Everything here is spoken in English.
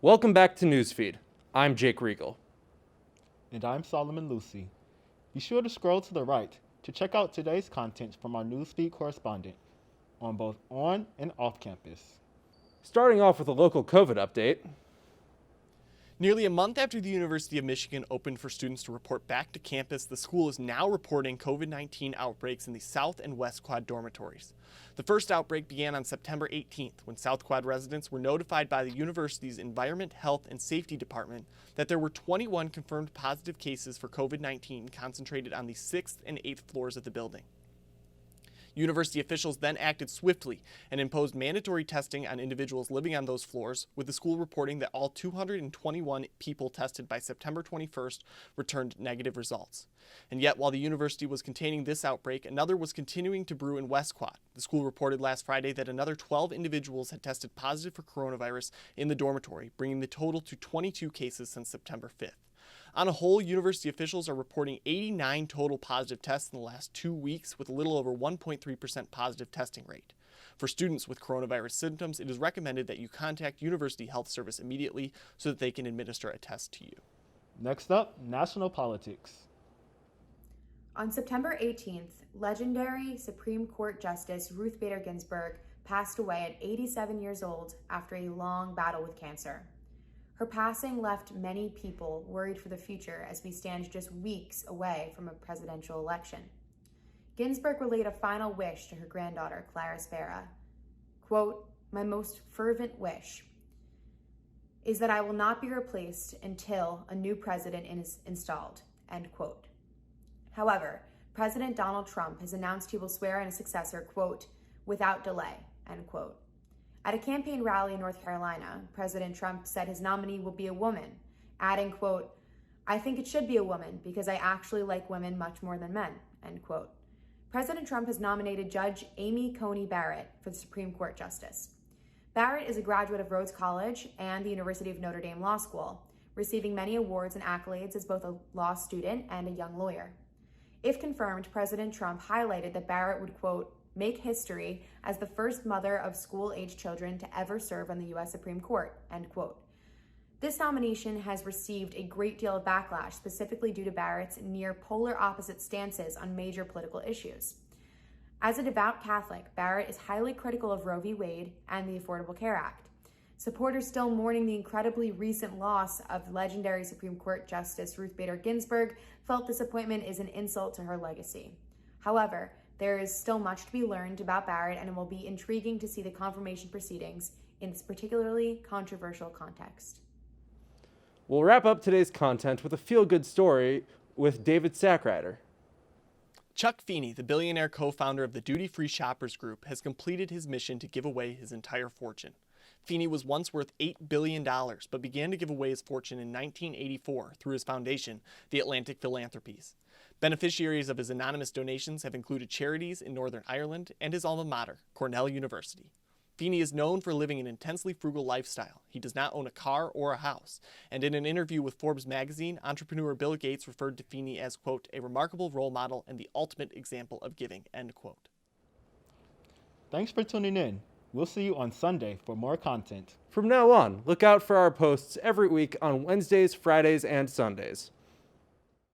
Welcome back to Newsfeed. I'm Jake Riegel. And I'm Solomon Lucy. Be sure to scroll to the right to check out today's content from our Newsfeed correspondent on both on and off campus. Starting off with a local COVID update. Nearly a month after the University of Michigan opened for students to report back to campus, the school is now reporting COVID-19 outbreaks in the South and West Quad dormitories. The first outbreak began on September 18th when South Quad residents were notified by the university's Environment, Health, and Safety Department that there were 21 confirmed positive cases for COVID-19 concentrated on the 6th and 8th floors of the building. University officials then acted swiftly and imposed mandatory testing on individuals living on those floors, with the school reporting that all 221 people tested by September 21st returned negative results. And yet, while the university was containing this outbreak, another was continuing to brew in West Quad. The school reported last Friday that another 12 individuals had tested positive for coronavirus in the dormitory, bringing the total to 22 cases since September 5th. On a whole, university officials are reporting 89 total positive tests in the last 2 weeks, with a little over 1.3% positive testing rate. For students with coronavirus symptoms, it is recommended that you contact University Health Service immediately so that they can administer a test to you. Next up, national politics. On September 18th, legendary Supreme Court Justice Ruth Bader Ginsburg passed away at 87 years old after a long battle with cancer. Her passing left many people worried for the future as we stand just weeks away from a presidential election. Ginsburg relayed a final wish to her granddaughter, Clara Spera. Quote, "My most fervent wish is that I will not be replaced until a new president is installed," end quote. However, President Donald Trump has announced he will swear in a successor, quote, "without delay," end quote. At a campaign rally in North Carolina, President Trump said his nominee will be a woman, adding, quote, "I think it should be a woman because I actually like women much more than men," end quote. President Trump has nominated Judge Amy Coney Barrett for the Supreme Court Justice. Barrett is a graduate of Rhodes College and the University of Notre Dame Law School, receiving many awards and accolades as both a law student and a young lawyer. If confirmed, President Trump highlighted that Barrett would, quote, "make history as the first mother of school-age children to ever serve on the U.S. Supreme Court," end quote. This nomination has received a great deal of backlash, specifically due to Barrett's near polar opposite stances on major political issues. As a devout Catholic, Barrett is highly critical of Roe v. Wade and the Affordable Care Act. Supporters still mourning the incredibly recent loss of legendary Supreme Court Justice Ruth Bader Ginsburg felt this appointment is an insult to her legacy. However, there is still much to be learned about Barrett, and it will be intriguing to see the confirmation proceedings in this particularly controversial context. We'll wrap up today's content with a feel-good story with David Sackrider. Chuck Feeney, the billionaire co-founder of the Duty Free Shoppers Group, has completed his mission to give away his entire fortune. Feeney was once worth $8 billion, but began to give away his fortune in 1984 through his foundation, the Atlantic Philanthropies. Beneficiaries of his anonymous donations have included charities in Northern Ireland and his alma mater, Cornell University. Feeney is known for living an intensely frugal lifestyle. He does not own a car or a house. And in an interview with Forbes magazine, entrepreneur Bill Gates referred to Feeney as, quote, "a remarkable role model and the ultimate example of giving," end quote. Thanks for tuning in. We'll see you on Sunday for more content. From now on, look out for our posts every week on Wednesdays, Fridays, and Sundays.